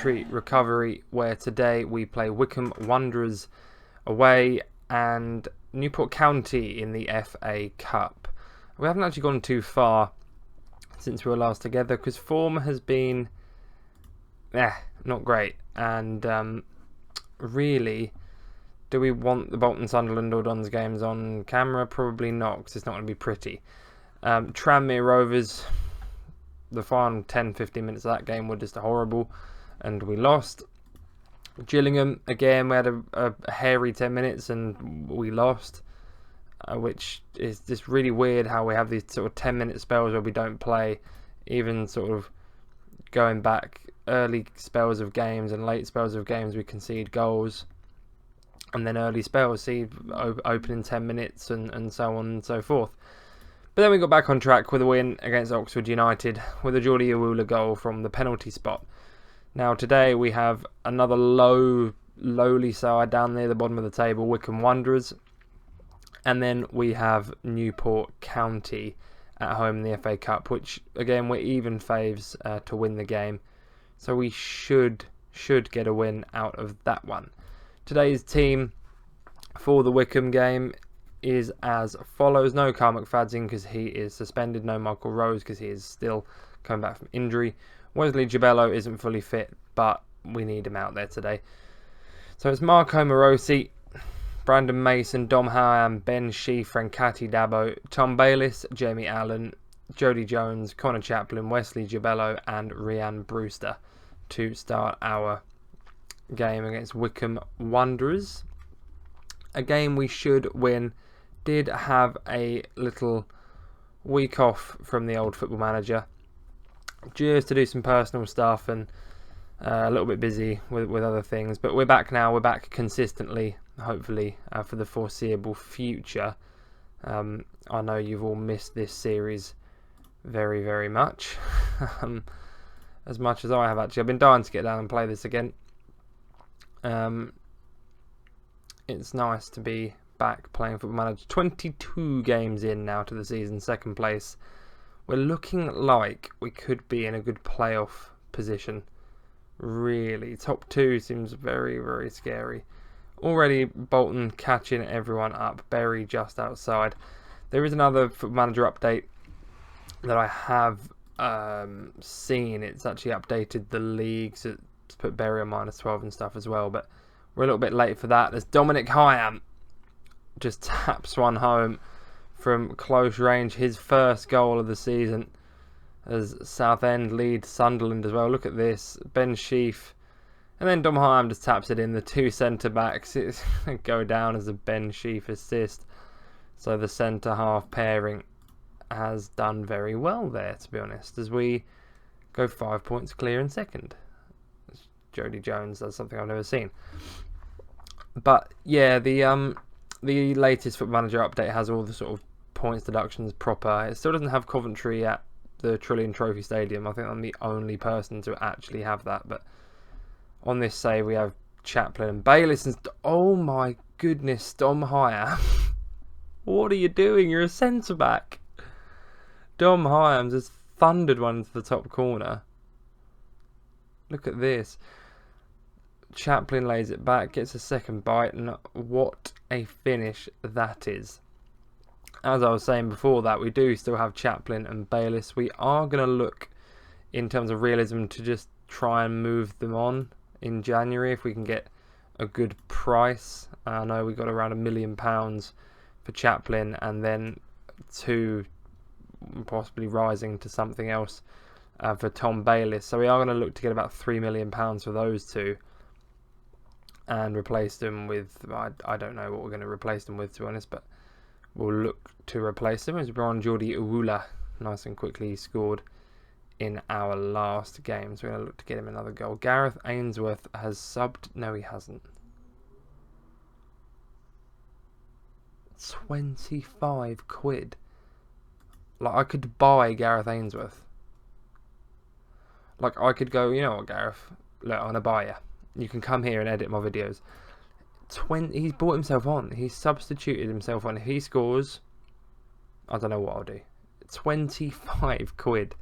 Coventry recovery, where today we play Wycombe Wanderers away and Newport County in the FA Cup. We haven't actually gone too far since we were last together because form has been not great, and really, do we want the Bolton, Sunderland or Dons games on camera? Probably not, because it's not going to be pretty. Tranmere Rovers, the final 10-15 minutes of that game were just horrible, and we lost. Gillingham, again, we had a hairy 10 minutes and we lost, which is just really weird how we have these sort of 10-minute spells where we don't play, even sort of going back early spells of games and late spells of games we concede goals, and then early spells see opening 10 minutes and so on and so forth. But then we got back on track with a win against Oxford United with a Jordi Awula goal from the penalty spot. Now today we have another lowly side down near the bottom of the table, Wycombe Wanderers, and then we have Newport County at home in the FA Cup, which again we're even faves to win the game, so we should get a win out of that one. Today's team for the Wycombe game is as follows. No Carl McFadzean because he is suspended. No Michael Rose because he is still coming back from injury. Wesley Gibello isn't fully fit, but we need him out there today. So it's Marco Morosi, Brandon Mason, Dom Howam, Ben Sheaf, Francati Dabo, Tom Bayliss, Jamie Allen, Jody Jones, Connor Chaplin, Wesley Gibello and Rhian Brewster to start our game against Wycombe Wanderers. A game we should win. Did have a little week off from the old Football Manager just to do some personal stuff and a little bit busy with other things, but we're back now. We're back consistently, hopefully, for the foreseeable future. I know you've all missed this series very, very much. As much as I have, actually. I've been dying to get down and play this again. It's nice to be back playing Football Manager. 22 games in now to the season, second place. We're looking like we could be in a good playoff position. Really, top 2 seems very, very scary. Already Bolton catching everyone up. Bury just outside. There is another Football Manager update that I have seen. It's actually updated the leagues to put Bury on -12 and stuff as well, but we're a little bit late for that. There's Dominic Hyam just taps one home from close range. His first goal of the season as Southend lead Sunderland as well. Look at this. Ben Sheaf. And then Dom Hyam just taps it in. The two centre-backs go down as a Ben Sheaf assist. So the centre-half pairing has done very well there, to be honest, as we go 5 points clear in second. Jody Jones does something I've never seen. But yeah, the latest Football Manager update has all the sort of points deductions proper. It still doesn't have Coventry at the Trillion Trophy Stadium. I think I'm the only person to actually have that. But on this save, we have Chaplin and Bayliss. And oh my goodness, Dom Hyam. What are you doing? You're a centre-back. Dom Hyam just thundered one into the top corner. Look at this. Chaplin lays it back, gets a second bite, and what a finish that is. As I was saying before that, we do still have Chaplin and Bayliss. We are going to look, in terms of realism, to just try and move them on in January if we can get a good price. I know we got around £1 million for Chaplin, and then 2 possibly rising to something else for Tom Bayliss. So we are going to look to get about £3 million for those two and replace them with, I don't know what we're going to replace them with, to be honest, but we'll look to replace them as Jordi Awula nice and quickly scored in our last game. So we're going to look to get him another goal. Gareth Ainsworth has subbed. No, he hasn't. 25 quid. Like, I could buy Gareth Ainsworth. Like, I could go, you know what, Gareth? Look, I'm going to buy you. You can come here and edit my videos. He's brought himself on. He's substituted himself on. If he scores, I don't know what I'll do. 25 quid.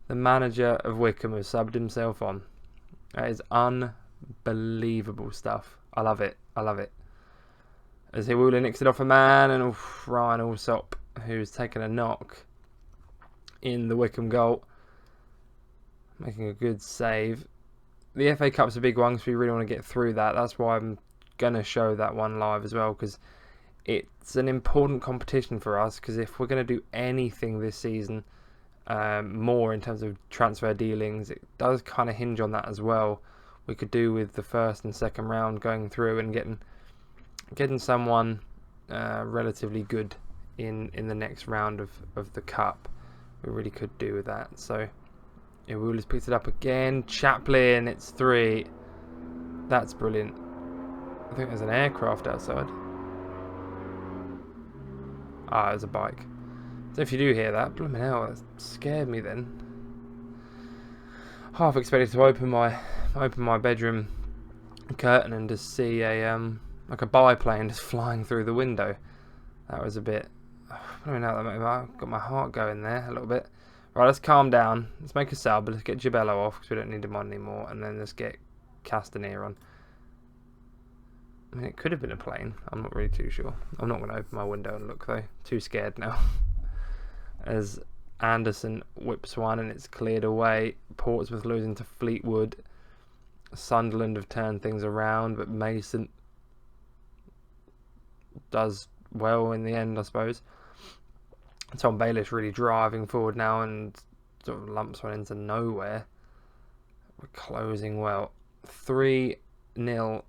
The manager of Wycombe has subbed himself on. That is unbelievable stuff. I love it. I love it. As Iwula nicks it off a man, and Ryan Alsop, who's taken a knock in the Wycombe goal, making a good save. The FA Cup's a big one, so we really want to get through that. That's why I'm going to show that one live as well, because it's an important competition for us, because if we're going to do anything this season, more in terms of transfer dealings, it does kind of hinge on that as well. We could do with the first and second round going through and getting someone relatively good in the next round of the cup. We really could do with that. So Iwula's picked it up again. Chaplin, it's 3. That's brilliant. I think there's an aircraft outside. Ah, there's a bike. So if you do hear that, blooming hell, that scared me then. Half expected to open my bedroom curtain and just see a like a biplane just flying through the window. That was a bit. I don't know, that got my heart going there a little bit. Right, let's calm down. Let's make a sub. Let's get Gibello off because we don't need him on anymore, and then let's get Castaneer on. I mean, it could have been a plane. I'm not really too sure. I'm not going to open my window and look though. Too scared now. As Anderson whips one and it's cleared away. Portsmouth losing to Fleetwood. Sunderland have turned things around, but Mason does well in the end, I suppose. Tom Baelish really driving forward now and sort of lumps one into nowhere. We're closing well. 3-0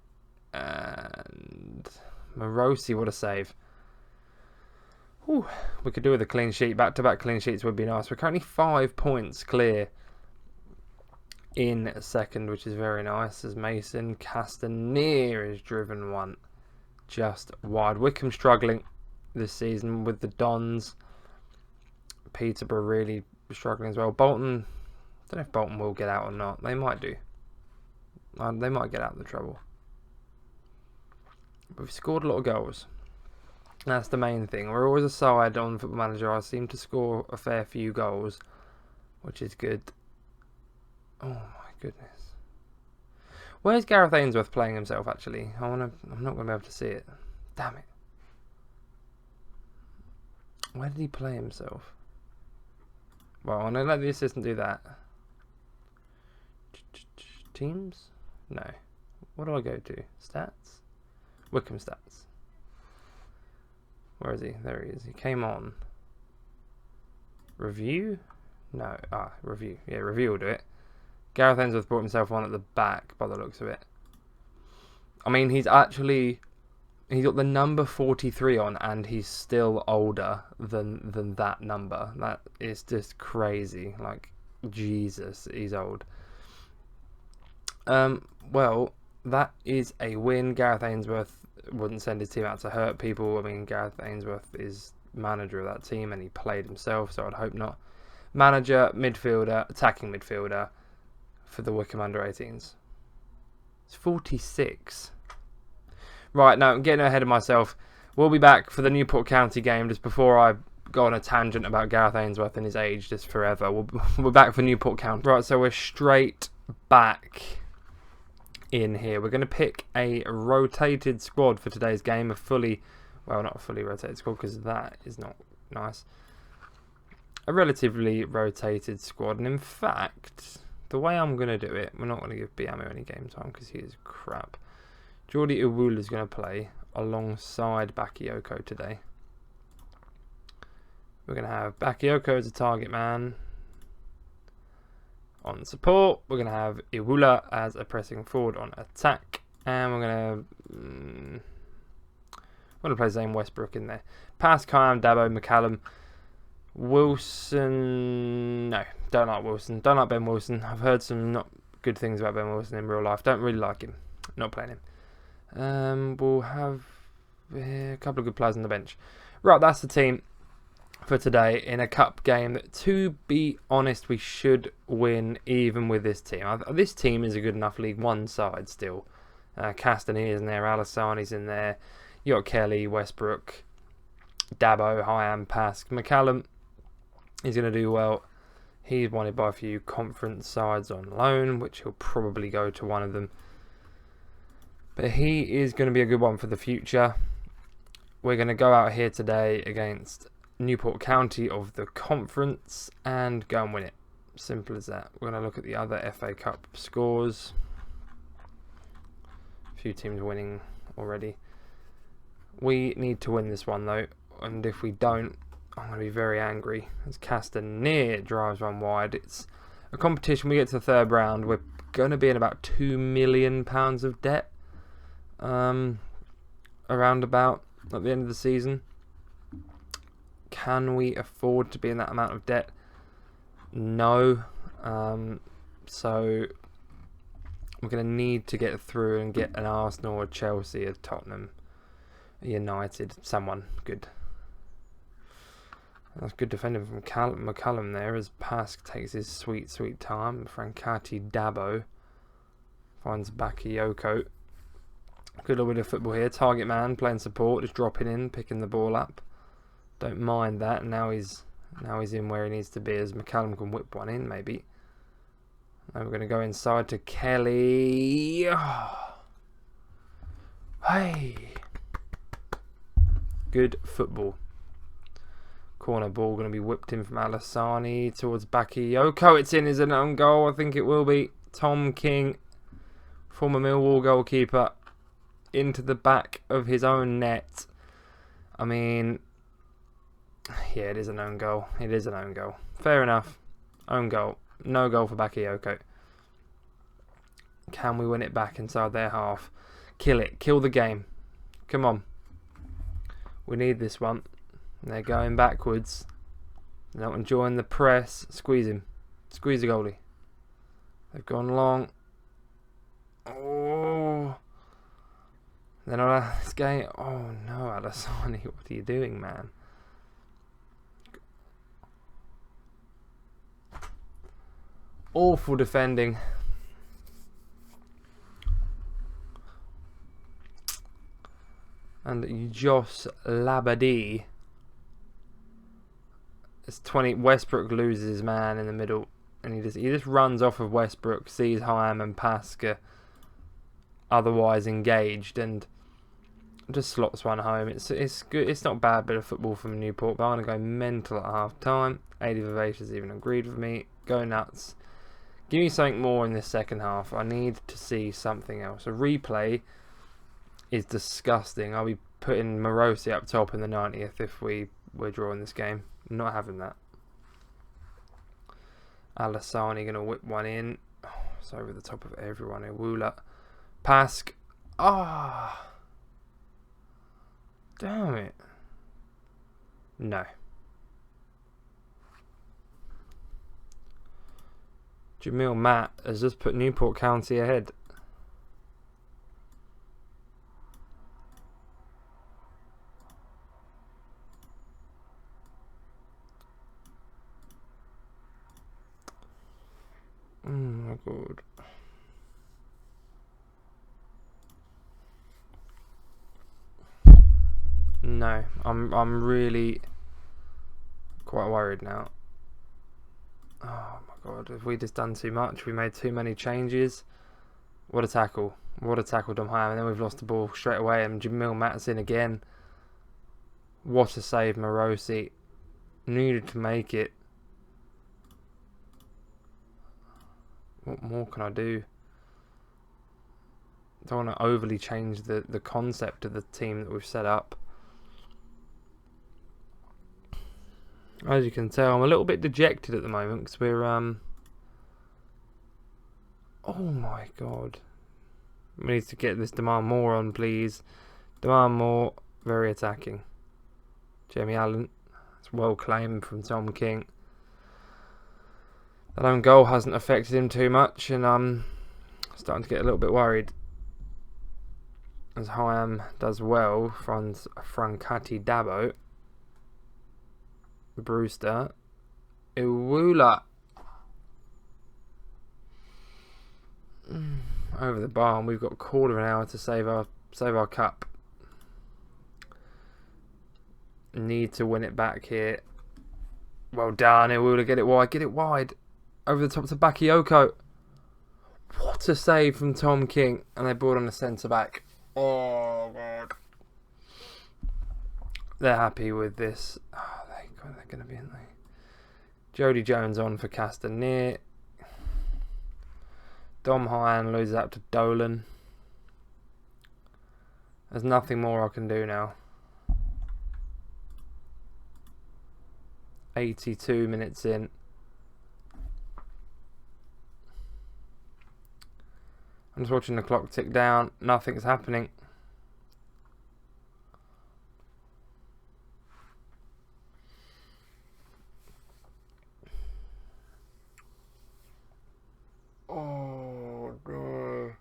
and Morosi, what a save. Whew. We could do with a clean sheet. Back-to-back clean sheets would be nice. We're currently 5 points clear in second, which is very nice, as Mason Castaneer is driven one just wide. Wycombe struggling this season with the Dons. Peterborough really struggling as well. Bolton, I don't know if Bolton will get out or not. They might do. They might get out of the trouble. But we've scored a lot of goals. That's the main thing. We're always a side on Football Manager. I seem to score a fair few goals, which is good. Oh my goodness. Where's Gareth Ainsworth playing himself actually? I'm not going to be able to see it. Damn it. Where did he play himself? Well, I'm going to let the assistant do that. Teams? No. What do I go to? Stats? Wycombe stats. Where is he? There he is. He came on. Review? No. Review. Yeah, review will do it. Gareth Ainsworth brought himself on at the back by the looks of it. I mean, he's got the number 43 on, and he's still older than that number. That is just crazy. Like, Jesus, he's old. Well, that is a win. Gareth Ainsworth wouldn't send his team out to hurt people. I mean, Gareth Ainsworth is manager of that team, and he played himself, so I'd hope not. Manager, midfielder, attacking midfielder for the Wycombe under-18s. It's 46. Right, now I'm getting ahead of myself. We'll be back for the Newport County game just before I go on a tangent about Gareth Ainsworth and his age just forever. We're back for Newport County. Right, so we're straight back in here. We're going to pick a rotated squad for today's game. Not a fully rotated squad because that is not nice. A relatively rotated squad. And in fact, the way I'm going to do it, we're not going to give Biamu any game time because he is crap. Jordi Iwula is going to play alongside Bakayoko today. We're going to have Bakayoko as a target man. On support, we're going to have Iwula as a pressing forward on attack. And we're going to play Zane Westbrook in there. Pass, Kayam, Dabo, McCallum. Wilson, no, don't like Wilson. Don't like Ben Wilson. I've heard some not good things about Ben Wilson in real life. Don't really like him. Not playing him. We'll have a couple of good players on the bench. Right, that's the team for today in a cup game that, to be honest, we should win even with this team. This team is a good enough League One side still. Castaneer's in there, Alassani's in there. You got Kelly, Westbrook, Dabo, Hyam, Pask, McCallum. He's going to do well. He's wanted by a few conference sides on loan, which he'll probably go to one of them. But he is going to be a good one for the future. We're going to go out here today against Newport County of the conference and go and win it. Simple as that. We're going to look at the other FA Cup scores. A few teams winning already. We need to win this one though, and if we don't, I'm going to be very angry as Castaneer drives one wide. It's a competition. We get to the third round. We're going to be in about £2 million of debt. Around about at the end of the season. Can we afford to be in that amount of debt? No. So we're going to need to get through and get an Arsenal or Chelsea or Tottenham, United, someone good. That's good defending from McCullum there as Pask takes his sweet time. Francati Dabo finds Bakayoko. Good little bit of football here. Target man playing support, just dropping in, picking the ball up. Don't mind that. Now he's in where he needs to be as McCullum can whip one in maybe. Now we're going to go inside to Kelly. Oh. Hey. Good football. Corner ball going to be whipped in from Alassani towards Bakayoko. It's in as an own goal. I think it will be. Tom King, former Millwall goalkeeper, into the back of his own net. I mean, yeah, it is an own goal. It is an own goal. Fair enough. Own goal. No goal for Bakayoko. Can we win it back inside their half? Kill it. Kill the game. Come on. We need this one. They're going backwards. They're not enjoying the press. Squeeze him. Squeeze the goalie. They've gone long. Oh. They're not out of this game. Oh no, Alassani. What are you doing, man? Awful defending. And Josh Labadie. It's 20. Westbrook loses his man in the middle, and he just runs off of Westbrook. Sees Hyam and Pasca otherwise engaged, and just slots one home. It's good. It's not a bad bit of football from Newport, but I'm gonna go mental at half time. 80 Vivacious even agreed with me. Go nuts. Give me something more in this second half. I need to see something else. A replay is disgusting. I'll be putting Morosi up top in the 90th if we're drawing this game. I'm not having that. Alassani going to whip one in. Oh, it's over the top of everyone. Iwula. Pask. Ah. Oh. Damn it. No. Jamil Matt has just put Newport County ahead. Oh my god. No, I'm really quite worried now. Oh my god, have we just done too much? We made too many changes. What a tackle. What a tackle, Dom Hyam. And then we've lost the ball straight away. And Jamil Matt's in again. What a save, Morosi. Needed to make it. What more can I do? Don't want to overly change the concept of the team that we've set up. As you can tell, I'm a little bit dejected at the moment because we're oh my god. We need to get this demand more on, please. Demand more. Very attacking. Jamie Allen. It's well claimed from Tom King. That own goal hasn't affected him too much, and I'm starting to get a little bit worried. As Hyam does well, Francati Dabo. Brewster. Iwula. Over the bar, and we've got a quarter of an hour to save our cup. Need to win it back here. Well done, he will get it wide. Get it wide. Over the top to Bakayoko. What a save from Tom King. And they brought on the centre back. Oh, God. They're happy with this. Oh, they're going to be in there. Jody Jones on for Castaneer. Dom Hyan loses out to Dolan. There's nothing more I can do now. 82 minutes in. I'm just watching the clock tick down. Nothing's happening. Oh, no.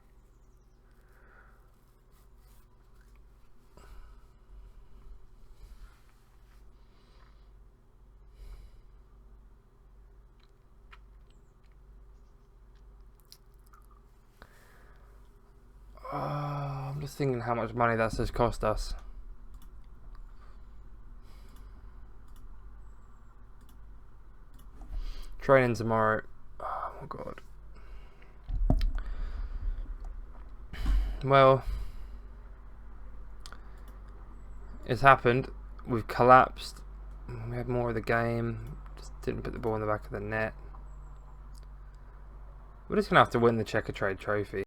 I'm just thinking how much money that's just cost us. Training tomorrow. Oh my God. Well, it's happened. We've collapsed. We had more of the game. Just didn't put the ball in the back of the net. We're just going to have to win the Checker Trade Trophy.